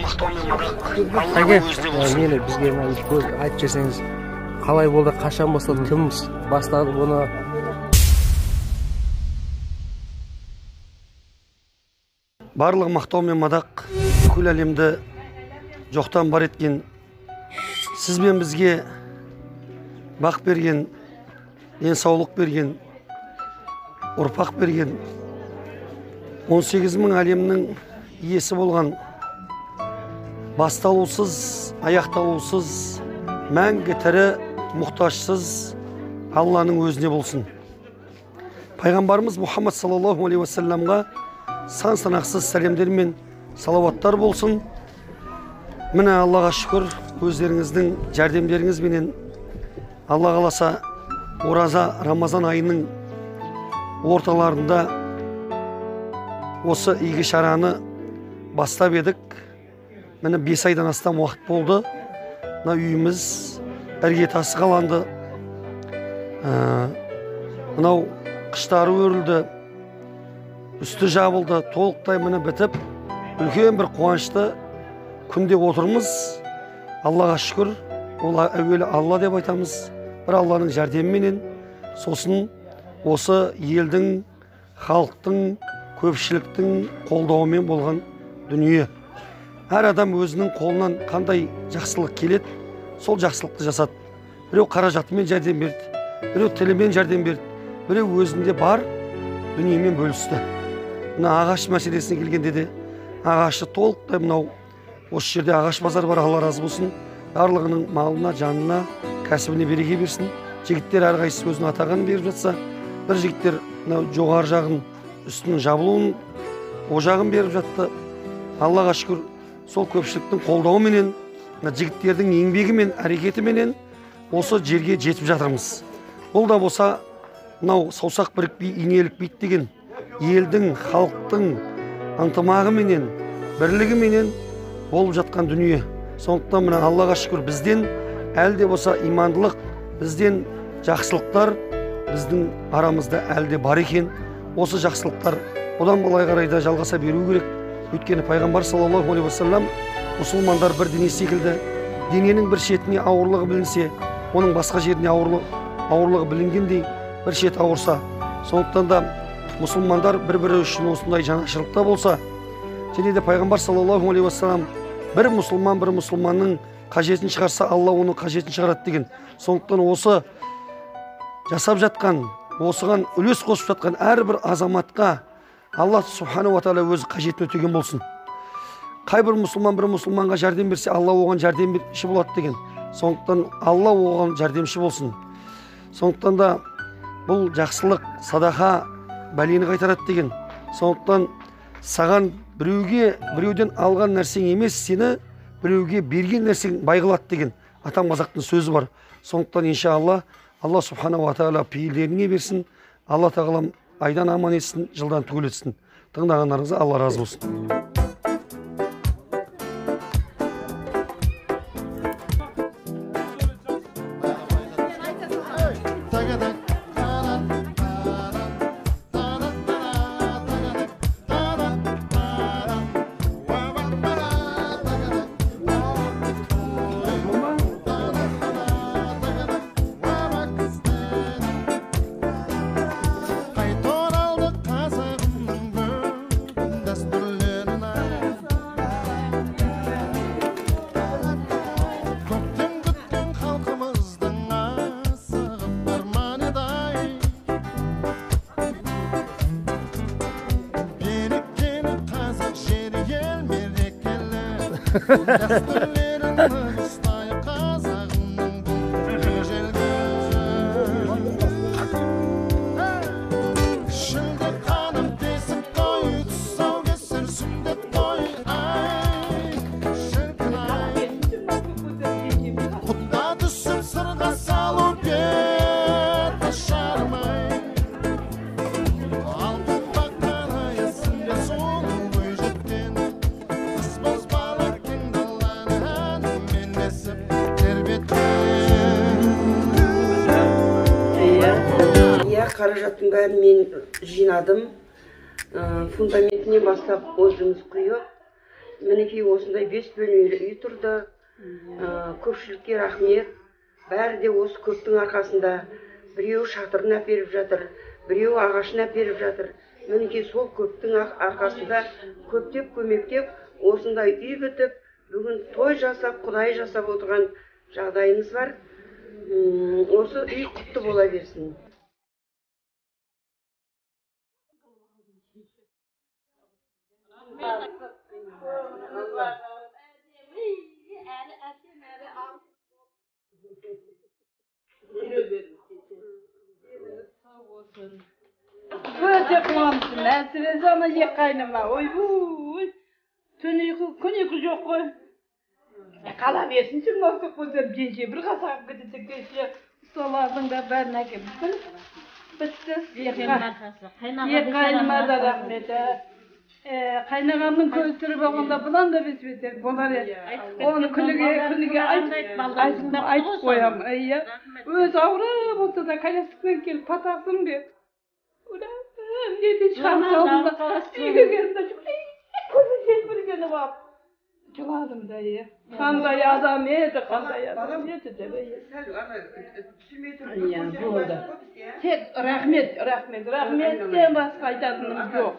Әке, мені бізге айтып жіберсеңіз, қалай болды, қашан бастады, кім бастады бұны? Барлық мақтау мен мадақ бүкіл әлемді жоқтан бар еткен, сіз бен бізге бақ берген, денсаулық берген, ұрпақ берген, 18 мың әлемнің иесі болған, басталусыз, аяқталусыз, мәңгі тірі, мұқтажсыз Алланың өзіне болсын. Пайғамбарымыз Мұхаммад саллаллаху алейхи уассаламға сан санақсыз сәлемдер мен салауаттар болсын. Міне Аллаға шүкір, өздеріңіздің жәрдемдеріңізбенен Алла қаласа ораза Рамазан айының орталарында осы игі шараны бастап едік. Міне 5 айдан астам уақыт болды. Мына үйіміз іргетасы қаланды. Мынау қыштары өрілді, үсті жабылды, толықтай міне бітіп, үлкен бір қуанышты күнде отырмыз. Аллаға шүкір, ол әуелі Алла деп айтамыз. Бір Алланың жәрдеміменен, сосын осы елдің, халықтың, көпшіліктің қолдауымен болған дүние. Әр адам өзінің қолынан қандай жақсылық келеді, сол жақсылықты жасады. Біреу қаражатымен жәрдем берді, біреу тілімен жәрдем берді, біреу өзінде бар дүниемен бөлісті. Мына ағаш мәселесіне келгенде де ағашы толықтай мынау осы жерде ағаш базар бар, Алла разы болсын. Барлығының малына, жанына, кәсібіне береке берсін. Жігіттер әрқайсысы өзінің атағанын беріп жатса, бір жігіттер жоғары жағын, үстінің жабылуын, о жағын беріп жатты. Аллаға шүкір, сол көпшіліктің қолдауыменен, жігіттердің еңбегімен, әрекетіменен осы жерге жетіп жатырмыз. Бұл да болса, мынау саусақ бірікпей, инелік бейт деген елдің, халықтың ынтымағыменен, бірлігіменен болып жатқан дүние. Сондықтан мына Аллаға шүкір, бізден әлде болса имандылық, бізден жақсылықтар біздің арамызда әлде бар екен. Осы жақсылықтар одан былай қарай да жалғаса беру керек. Өйткені пайғамбар саллаллаху алейхи уассалам, мұсылмандар бір дене секілді, дененің бір шетіне ауырлығы білінсе, оның басқа жеріне ауырлығы білінгендей, бір шет ауырса, сондықтан да мұсылмандар бір-бірі үшін осындай жанашырлықта болса, және де пайғамбар саллаллаху алейхи уассалам, бір мұсылманның қажетін шығарса, Алла оның қажетін шығарады деген. Сондықтан осы жасап жатқан, осыған үлес қосып жатқан әрбір азаматқа Алла субхану ва тағала өзі қажетін өтеген болсын. Қай бір мұсылманға жәрдем берсе, Алла оған жәрдемші болады деген. Сондықтан Алла оған жәрдемші болсын. Сондықтан да бұл жақсылық, садақа бәлені қайтарады деген. Сондықтан саған біреуден алған нәрсең емес, сені біреуге берген нәрсең бай қылады деген атам қазақтың сөзі бар. Сондықтан иншалла Алла субхану ва тағала пейілдеріңе берсін. Алла тағалам айдан аман етсін, жылдан түгел етсін. Тыңдағандарыңызға Алла разы болсын. Қаражаттың бәрін мен жинадым. Фундаментіне бастап ол жұмыс құйып, мінекей осындай 5 бөлмелі үй тұрды. Көпшілікке рахмет. Бәрі де осы көптің арқасында. Біреу шатырын әперіп жатыр, біреу ағашын әперіп жатыр. Мінекей сол көптің арқасында көптеп көмектеп осындай үй бітіп, бүгін той жасап, құдай жасап отырған жағдайымыз бар. Осы үй құтты бола берсін. Öte kıvamsın, әсіресе ана ек қайныма, ойбуй, күн үйкі жоқ қой. Қала берсін шын осы көзім женше бір қасағып кетеді кеше, солардың да бәрін әкеп бітті. Ек қайныма да рахмет. Қайнағамның көз түрі болғанда бұдан да бетер болар еді. Оны күніге айтып қоям. Өз ауырып болса да коляскамен келіп патасын бер. Ne de çarptığımda geldi. Kızı çekmirgeni var. Çuladım dayı. Kanda adam yedi, kanda adam yedi de be. Ya burada. Tek rahmet, rahmetten başka aytadığımız yok.